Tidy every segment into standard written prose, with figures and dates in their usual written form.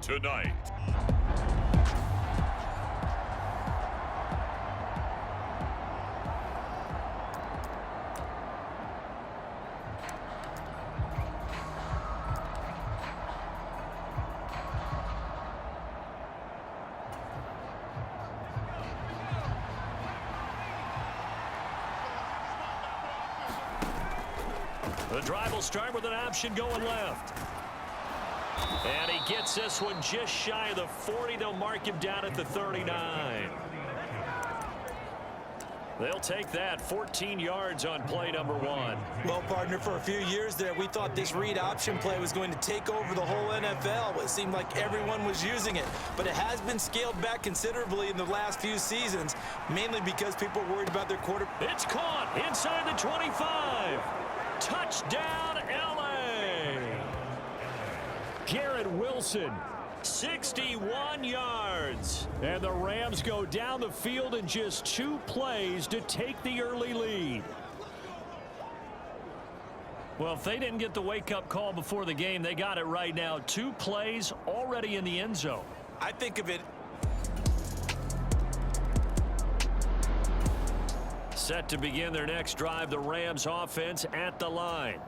tonight. The drive will start with an option going left. And he gets this one just shy of the 40. They'll mark him down at the 39. They'll take that 14 yards on play number 1. Well, partner, for a few years there, we thought this read option play was going to take over the whole NFL. It seemed like everyone was using it, but it has been scaled back considerably in the last few seasons, mainly because people are worried about their quarterback. It's caught inside the 25. Touchdown, L.A. Garrett Wilson, 61 yards. And the Rams go down the field in just 2 plays to take the early lead. Well, if they didn't get the wake-up call before the game, they got it right now. 2 plays already in the end zone. I think of it. Set to begin their next drive, the Rams offense at the line.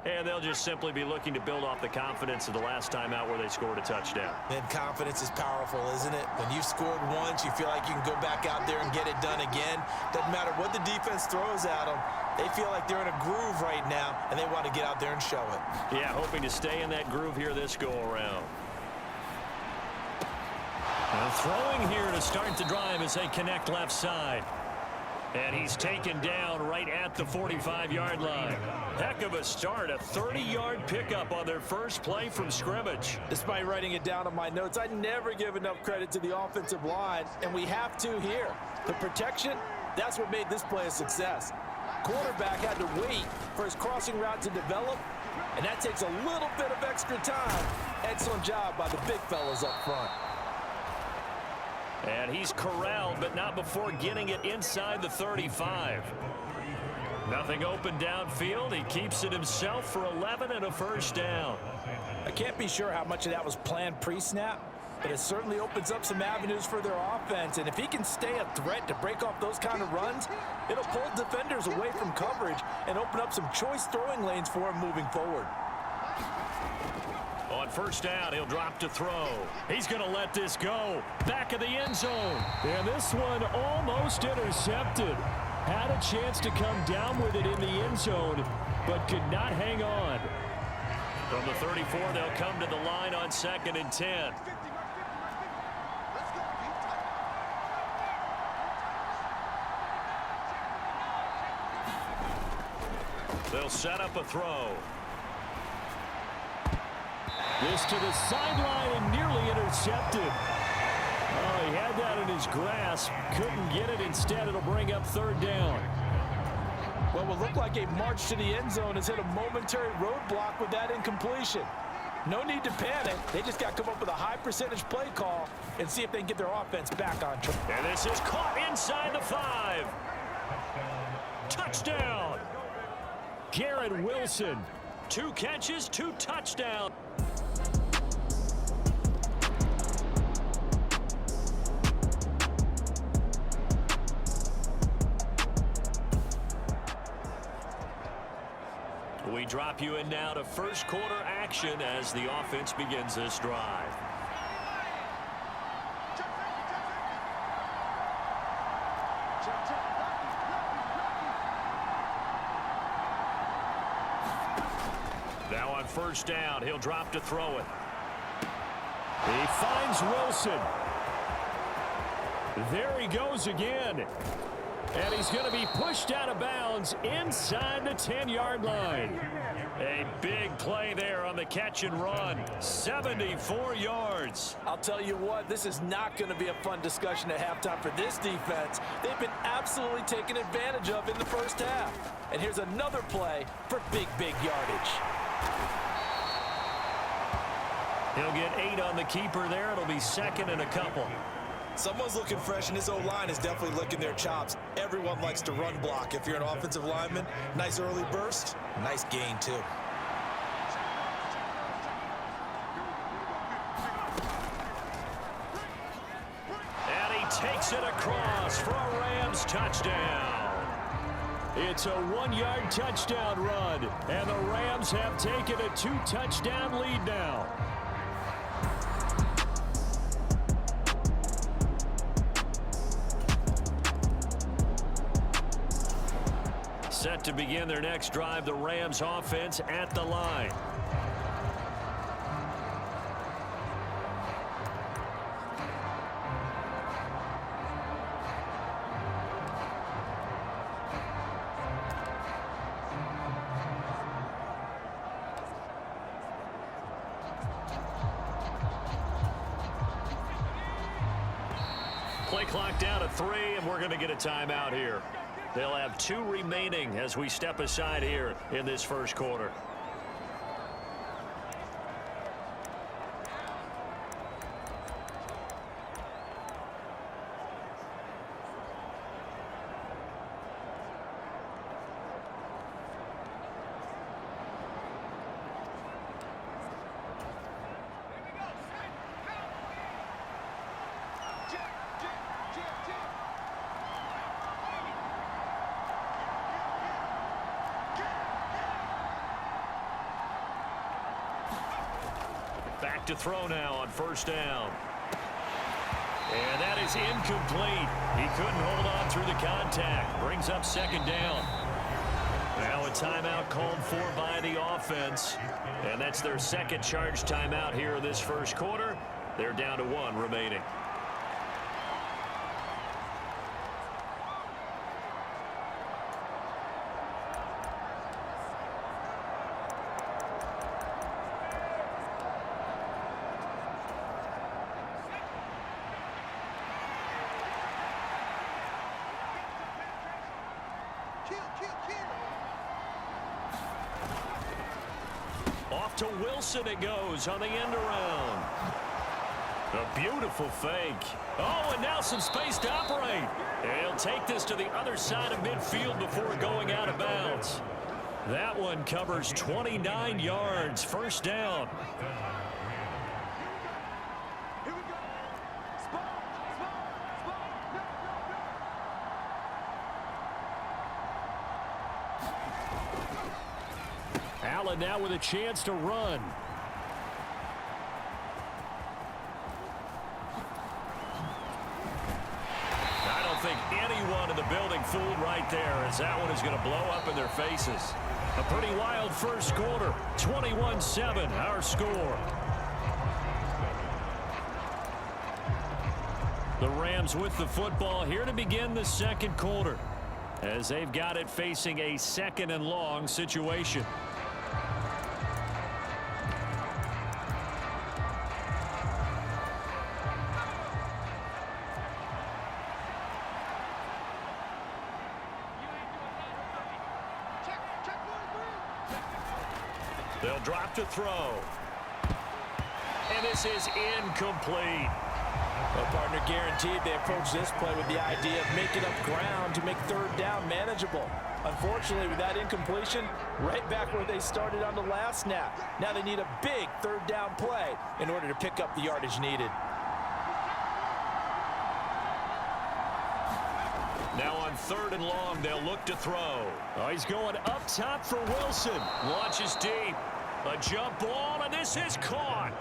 And they'll just simply be looking to build off the confidence of the last time out where they scored a touchdown. And confidence is powerful, isn't it? When you've scored once, you feel like you can go back out there and get it done again. Doesn't matter what the defense throws at them. They feel like they're in a groove right now, and they want to get out there and show it. Yeah, hoping to stay in that groove here this go-around. Throwing here to start the drive as they connect left side. And he's taken down right at the 45-yard line. Heck of a start, a 30-yard pickup on their first play from scrimmage. Despite writing it down on my notes, I never give enough credit to the offensive line, and we have to here. The protection, that's what made this play a success. Quarterback had to wait for his crossing route to develop, and that takes a little bit of extra time. Excellent job by the big fellas up front. And he's corralled, but not before getting it inside the 35. Nothing open downfield. He keeps it himself for 11 and a first down. I can't be sure how much of that was planned pre-snap, but it certainly opens up some avenues for their offense. And if he can stay a threat to break off those kind of runs, it'll pull defenders away from coverage and open up some choice throwing lanes for him moving forward. On first down, he'll drop to throw. He's going to let this go. Back of the end zone. And this one almost intercepted. Had a chance to come down with it in the end zone, but could not hang on. From the 34, they'll come to the line on 2nd and 10. They'll set up a throw. This to the sideline and nearly intercepted. Oh, he had that in his grasp. Couldn't get it. Instead, it'll bring up 3rd down. What will look like a march to the end zone has hit a momentary roadblock with that incompletion. No need to panic. They just got to come up with a high percentage play call and see if they can get their offense back on track. And this is caught inside the 5. Touchdown. Garrett Wilson. 2 catches, 2 touchdowns. We drop you in now to first quarter action as the offense begins this drive. Now on first down, he'll drop to throw it. He finds Wilson. There he goes again. And he's going to be pushed out of bounds inside the 10-yard line. A big play there on the catch and run. 74 yards. I'll tell you what, this is not going to be a fun discussion at halftime for this defense. They've been absolutely taken advantage of in the first half. And here's another play for big yardage. He'll get 8 on the keeper there. It'll be 2nd and a couple. Someone's looking fresh, and his O-line is definitely licking their chops. Everyone likes to run block. If you're an offensive lineman, nice early burst, nice gain, too. Gets it across for a Rams touchdown. It's a 1-yard touchdown run, and the Rams have taken a 2-touchdown lead now. Set to begin their next drive, the Rams offense at the line. Play clock down to 3, and we're going to get a timeout here. They'll have 2 remaining as we step aside here in this first quarter. Back to throw now on first down. And that is incomplete. He couldn't hold on through the contact. Brings up second down. Now a timeout called for by the offense. And that's their second charge timeout here in this first quarter. They're down to 1 remaining. Off to Wilson it goes on the end around. A beautiful fake. Oh, and now some space to operate. And he'll take this to the other side of midfield before going out of bounds. That one covers 29 yards. First down. Allen now with a chance to run. I don't think anyone in the building fooled right there, as that one is going to blow up in their faces. A pretty wild first quarter. 21-7, our score. The Rams with the football here to begin the second quarter, as they've got it facing a 2nd and long situation. They'll drop to throw. And this is incomplete. Well, partner, guaranteed they approach this play with the idea of making up ground to make third down manageable. Unfortunately, with that incompletion, right back where they started on the last snap. Now they need a big third down play in order to pick up the yardage needed. Now on 3rd and long, they'll look to throw. Oh, he's going up top for Wilson. Launches deep. A jump ball, and this is caught.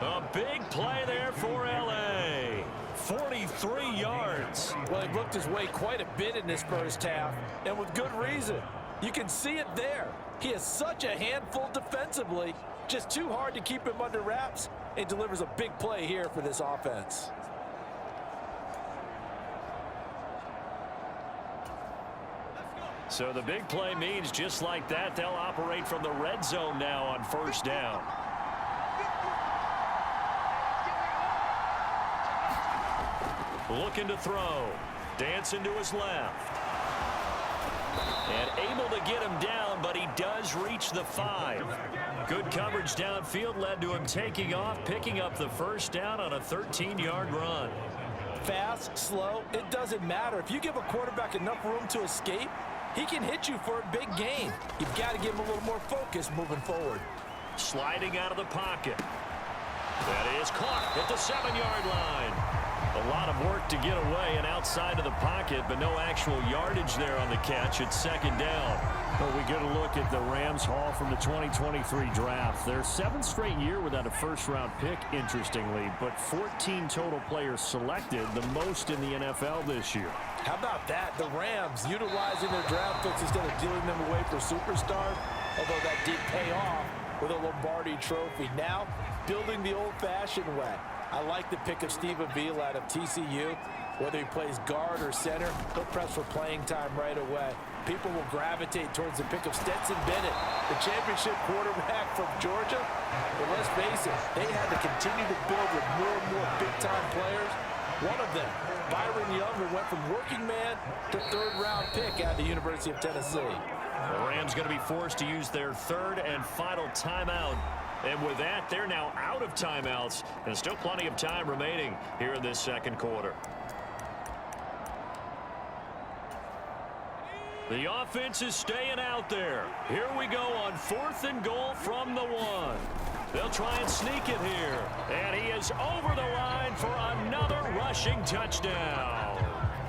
A big play there for L.A. 43 yards. Well, he looked his way quite a bit in this first half, and with good reason. You can see it there. He is such a handful defensively. Just too hard to keep him under wraps, and delivers a big play here for this offense. So the big play means just like that, they'll operate from the red zone now on first down. Looking to throw. Dancing to his left. And able to get him down, but he does reach the 5. Good coverage downfield led to him taking off, picking up the first down on a 13-yard run. Fast, slow, it doesn't matter. If you give a quarterback enough room to escape, he can hit you for a big gain. You've got to give him a little more focus moving forward. Sliding out of the pocket. That is caught at the 7-yard line. A lot of work to get away and outside of the pocket, but no actual yardage there on the catch. It's second down. Well, we get a look at the Rams haul from the 2023 draft. Their 7th straight year without a first-round pick, interestingly, but 14 total players selected, the most in the NFL this year. How about that? The Rams utilizing their draft picks instead of dealing them away for superstars, although that did pay off with a Lombardi trophy. Now, building the old-fashioned way. I like the pick of Steve Avila out of TCU. Whether he plays guard or center, he'll press for playing time right away. People will gravitate towards the pick of Stetson Bennett, the championship quarterback from Georgia. But let's face it, they had to continue to build with more and more big-time players. One of them, Byron Young, who went from working man to third-round pick at the University of Tennessee. The Rams going to be forced to use their third and final timeout. And with that, they're now out of timeouts. And still plenty of time remaining here in this second quarter. The offense is staying out there. Here we go on 4th and goal from the 1. They'll try and sneak it here. And he is over the line for another rushing touchdown.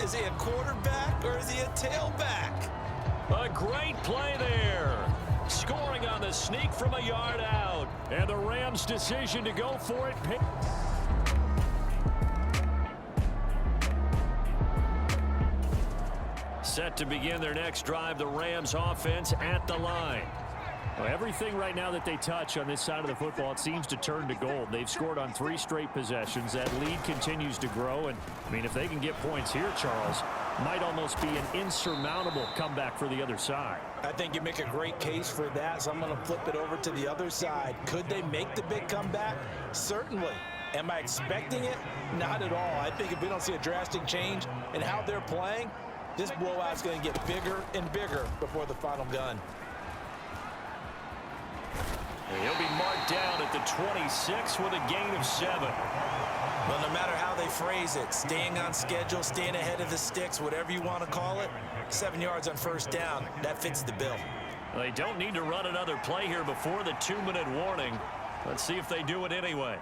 Is he a quarterback or is he a tailback? A great play there. Scoring on the sneak from a yard out. And the Rams' decision to go for it. Set to begin their next drive, the Rams offense at the line. Well, everything right now that they touch on this side of the football, it seems to turn to gold. They've scored on 3 straight possessions. That lead continues to grow. And, I mean, if they can get points here, Charles, might almost be an insurmountable comeback for the other side. I think you make a great case for that, so I'm going to flip it over to the other side. Could they make the big comeback? Certainly. Am I expecting it? Not at all. I think if we don't see a drastic change in how they're playing, this blowout's going to get bigger and bigger before the final gun. He'll be marked down at the 26 with a gain of 7. Well, no matter how they phrase it, staying on schedule, staying ahead of the sticks, whatever you want to call it, 7 yards on first down, that fits the bill. They don't need to run another play here before the 2-minute warning. Let's see if they do it anyway.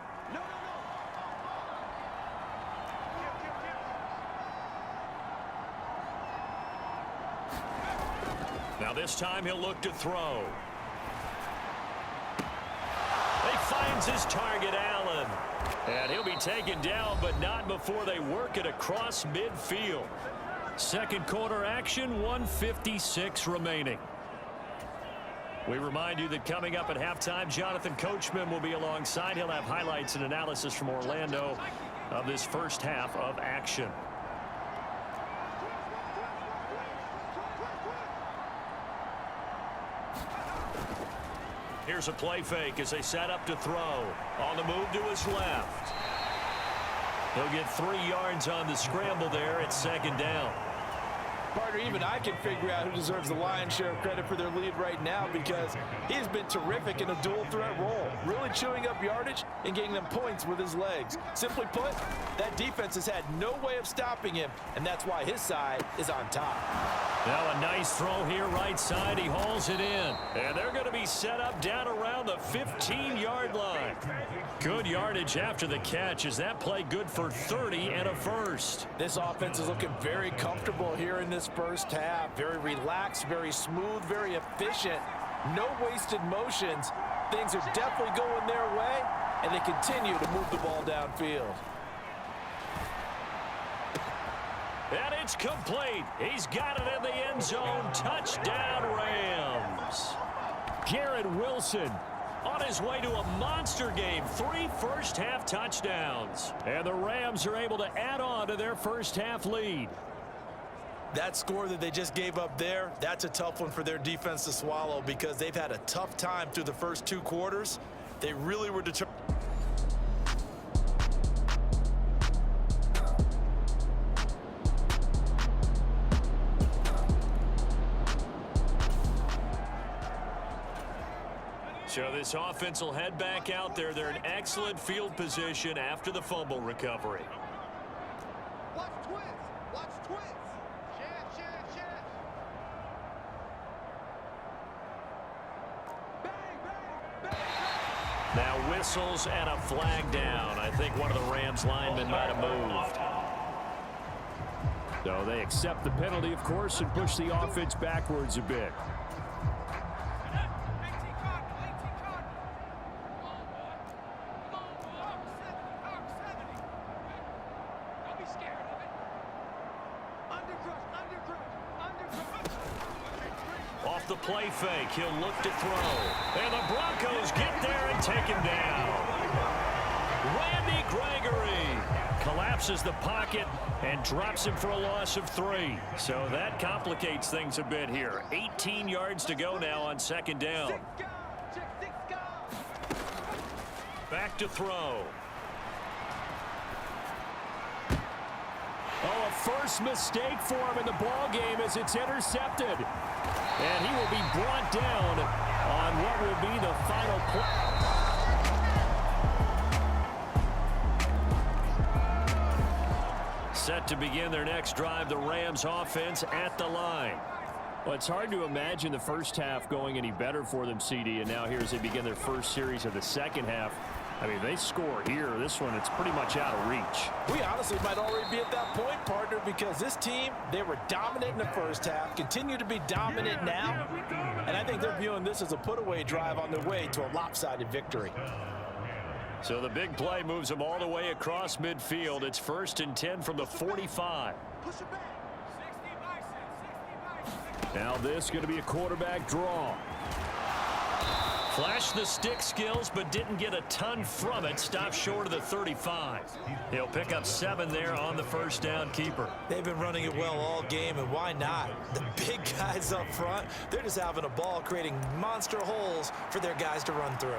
Now this time he'll look to throw. He finds his target, Allen. And he'll be taken down, but not before they work it across midfield. Second quarter action, 1:56 remaining. We remind you that coming up at halftime, Jonathan Coachman will be alongside. He'll have highlights and analysis from Orlando of this first half of action. Here's a play fake as they set up to throw. On the move to his left. He'll get 3 yards on the scramble there at second down. Partner, even I can figure out who deserves the lion's share of credit for their lead right now because he's been terrific in a dual threat role, really chewing up yardage and getting them points with his legs. Simply put, that defense has had no way of stopping him, and that's why his side is on top. Now a nice throw here right side. He hauls it in. And they're going to be set up down around the 15-yard line. Good yardage after the catch. Is that play good for 30 and a first? This offense is looking very comfortable here in this first half. Very relaxed, very smooth, very efficient. No wasted motions. Things are definitely going their way, and they continue to move the ball downfield. And it's complete. He's got it in the end zone. Touchdown, Rams. Garrett Wilson on his way to a monster game. 3 first-half touchdowns. And the Rams are able to add on to their first-half lead. That score that they just gave up there, that's a tough one for their defense to swallow because they've had a tough time through the first 2 quarters. They really were determined. So this offense will head back out there. They're in excellent field position after the fumble recovery. Watch twist. Watch twist. Shit. Bang, bang, bang. Now whistles and a flag down. I think one of the Rams linemen might have moved. So they accept the penalty, of course, and push the offense backwards a bit. Off the play fake, he'll look to throw. And the Broncos get there and take him down. Randy Gregory collapses the pocket and drops him for a loss of 3. So that complicates things a bit here. 18 yards to go now on second down. Back to throw. Oh, a first mistake for him in the ball game as it's intercepted. And he will be brought down on what will be the final play. Set to begin their next drive, the Rams offense at the line. Well, it's hard to imagine the first half going any better for them, CD, and now here as they begin their first series of the second half. I mean, they score here. This one, it's pretty much out of reach. We honestly might already be at that point, partner, because this team, they were dominant in the first half, continue to be dominant now, and I think they're viewing this as a put-away drive on their way to a lopsided victory. So the big play moves them all the way across midfield. It's 1st and 10 from the 45. Now this is going to be a quarterback draw. Flashed the stick skills, but didn't get a ton from it. Stopped short of the 35. He'll pick up 7 there on the first down keeper. They've been running it well all game, and why not? The big guys up front, they're just having a ball, creating monster holes for their guys to run through.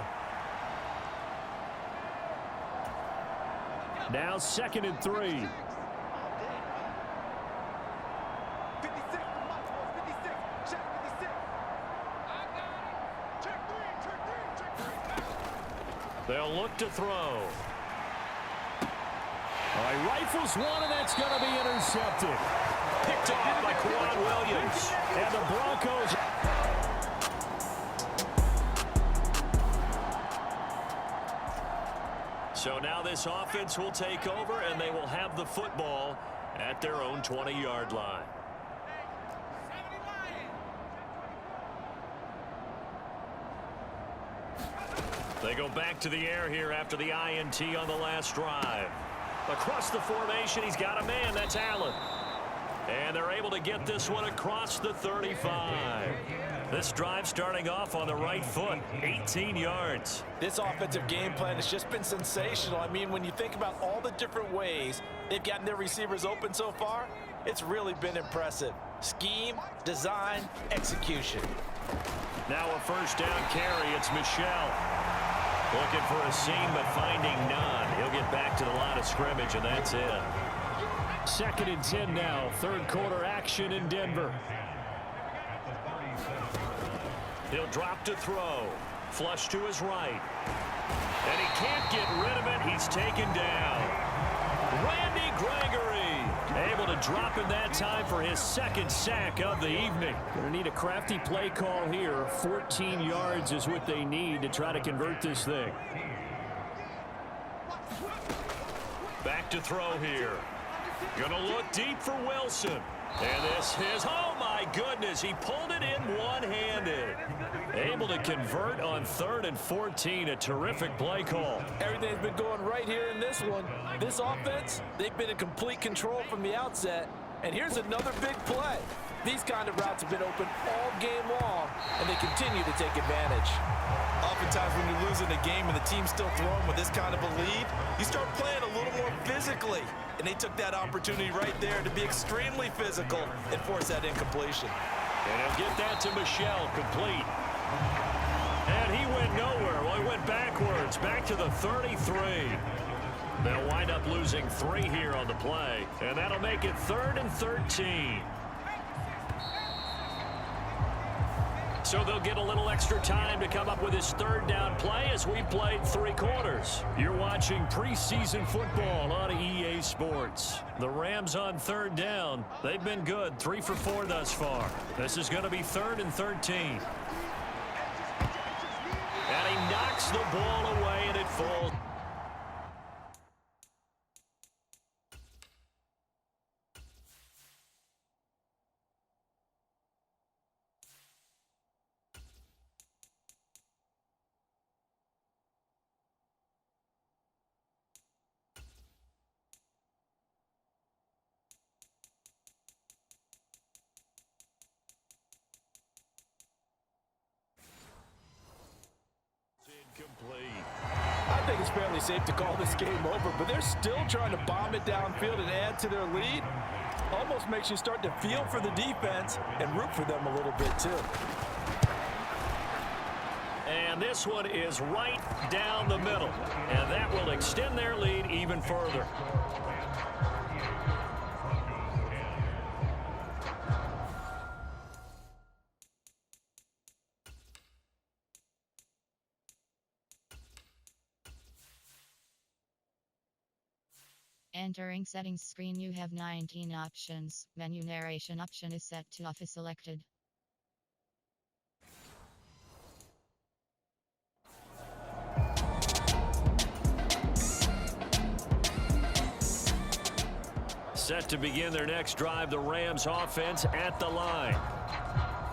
Now 2nd and 3. They'll look to throw. All right, rifles one, and that's going to be intercepted. Picked off by Quan Williams. And the Broncos. So now this offense will take over, and they will have the football at their own 20-yard line. They go back to the air here after the INT on the last drive. Across the formation, he's got a man. That's Allen. And they're able to get this one across the 35. This drive starting off on the right foot, 18 yards. This offensive game plan has just been sensational. I mean, when you think about all the different ways they've gotten their receivers open so far, it's really been impressive. Scheme, design, execution. Now a first down carry. It's Michel. Looking for a seam, but finding none. He'll get back to the line of scrimmage, and that's it. 2nd and 10 now. Third quarter action in Denver. He'll drop to throw. Flush to his right. And he can't get rid of it. He's taken down. Randy Gregory able to drop in that time for his 2nd sack of the evening. Going to need a crafty play call here. 14 yards is what they need to try to convert this thing. Back to throw here. Going to look deep for Wilson. And this is, oh my goodness, he pulled it in one-handed. Able to convert on 3rd and 14, a terrific play call. Everything's been going right here in this one. This offense, they've been in complete control from the outset. And here's another big play. These kind of routes have been open all game long, and they continue to take advantage. Oftentimes when you're losing a game and the team's still throwing with this kind of a lead, you start playing a little more physically. And they took that opportunity right there to be extremely physical and force that incompletion. And he'll get that to Michel, complete. And he went nowhere. Well, he went backwards, back to the 33. They'll wind up losing 3 here on the play, and that'll make it 3rd and 13. So they'll get a little extra time to come up with his 3rd down play as we've played 3 quarters. You're watching preseason football on EA Sports. The Rams on 3rd down. They've been good, 3 for 4 thus far. This is going to be 3rd and 13. And he knocks knocks the ball away, and it falls. I think it's fairly safe to call this game over, but they're still trying to bomb it downfield and add to their lead. Almost makes you start to feel for the defense and root for them a little bit too. And this one is right down the middle, and that will extend their lead even further. Entering settings screen, you have 19 options. Menu narration option is set to off is selected. Set to begin their next drive, the Rams offense at the line.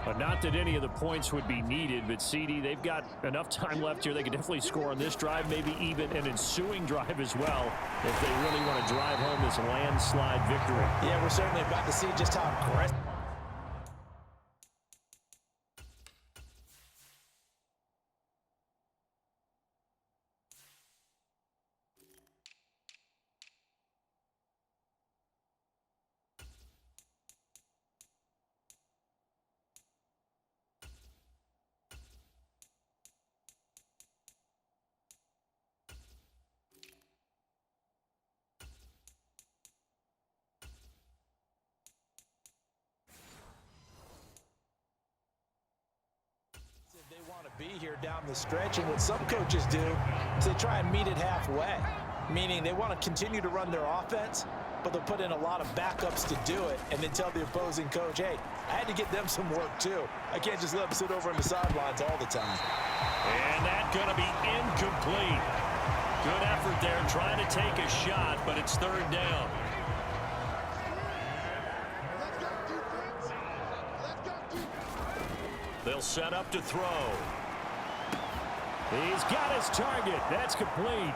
But not that any of the points would be needed, but CD, they've got enough time left here. They can definitely score on this drive, maybe even an ensuing drive as well, if they really want to drive home this landslide victory. Yeah, we're certainly about to see just how aggressive. They want to be here down the stretch, and what some coaches do is they try and meet it halfway, meaning they want to continue to run their offense, but they'll put in a lot of backups to do it and then tell the opposing coach, hey, I had to get them some work too. I can't just let them sit over on the sidelines all the time. And that's going to be incomplete. Good effort there trying to take a shot, but it's third down. They'll set up to throw. He's got his target. That's complete.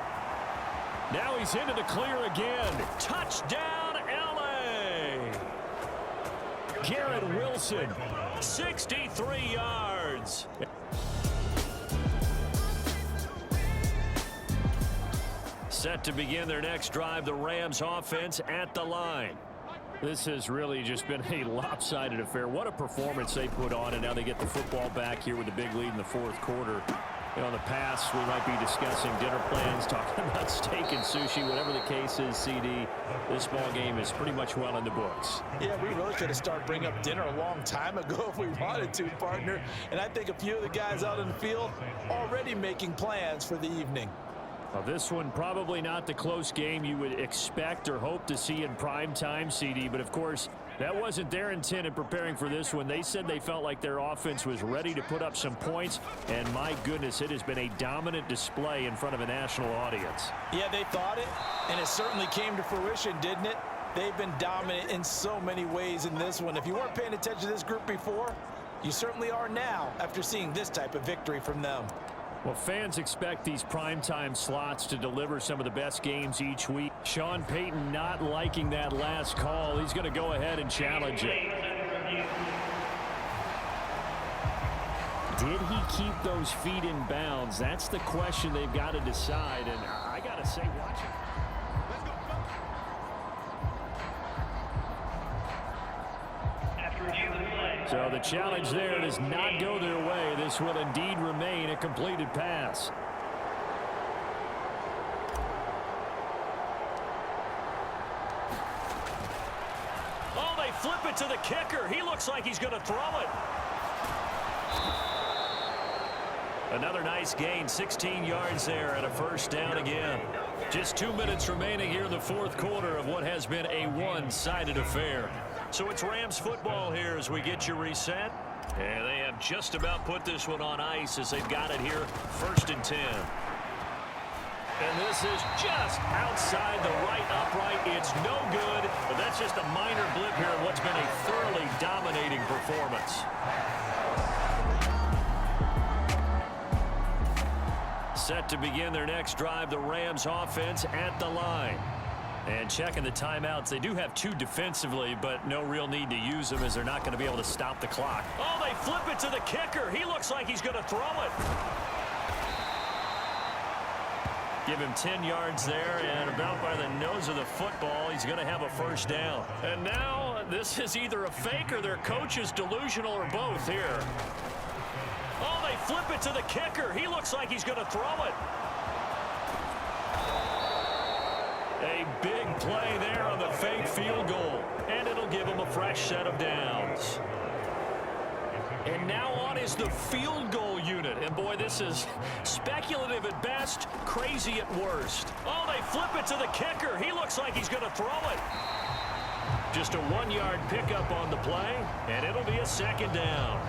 Now he's into the clear again. Touchdown, L.A. Garrett Wilson, 63 yards. Set to begin their next drive, the Rams offense at the line. This has really just been a lopsided affair. What a performance they put on, and now they get the football back here with a big lead in the fourth quarter. You know, in the past, we might be discussing dinner plans, talking about steak and sushi, whatever the case is, CD. This ball game is pretty much well in the books. Yeah, we really could have started bringing up dinner a long time ago if we wanted to, partner. And I think a few of the guys out in the field already making plans for the evening. Well, this one probably not the close game you would expect or hope to see in prime time, CD, but of course that wasn't their intent in preparing for this one. They said they felt like their offense was ready to put up some points, and my goodness, it has been a dominant display in front of a national audience. Yeah, they thought it, and it certainly came to fruition, didn't it? They've been dominant in so many ways in this one. If you weren't paying attention to this group before, you certainly are now after seeing this type of victory from them. Well, fans expect these primetime slots to deliver some of the best games each week. Sean Payton not liking that last call. He's going to go ahead and challenge it. Did he keep those feet in bounds? That's the question they've got to decide. And I got to say, watch it. So the challenge there does not go their way. This will indeed remain a completed pass. Oh, they flip it to the kicker. He looks like he's going to throw it. Another nice gain, 16 yards there and a first down again. Just 2 minutes remaining here in the fourth quarter of what has been a one-sided affair. So it's Rams football here as we get you reset. And they have just about put this one on ice as they've got it here. 1st and 10. And this is just outside the right upright. It's no good, but that's just a minor blip here in what's been a thoroughly dominating performance. Set to begin their next drive, the Rams offense at the line. And checking the timeouts, they do have 2 defensively, but no real need to use them as they're not going to be able to stop the clock. Oh, they flip it to the kicker. He looks like he's going to throw it. Give him 10 yards there, and about by the nose of the football, he's going to have a first down. And now this is either a fake or their coach is delusional or both here. Oh, they flip it to the kicker. He looks like he's going to throw it. A big play there on the fake field goal, and it'll give him a fresh set of downs. And now on is the field goal unit. And boy, this is speculative at best, crazy at worst. Oh, they flip it to the kicker. He looks like he's going to throw it. Just a 1-yard pickup on the play, and it'll be a second down.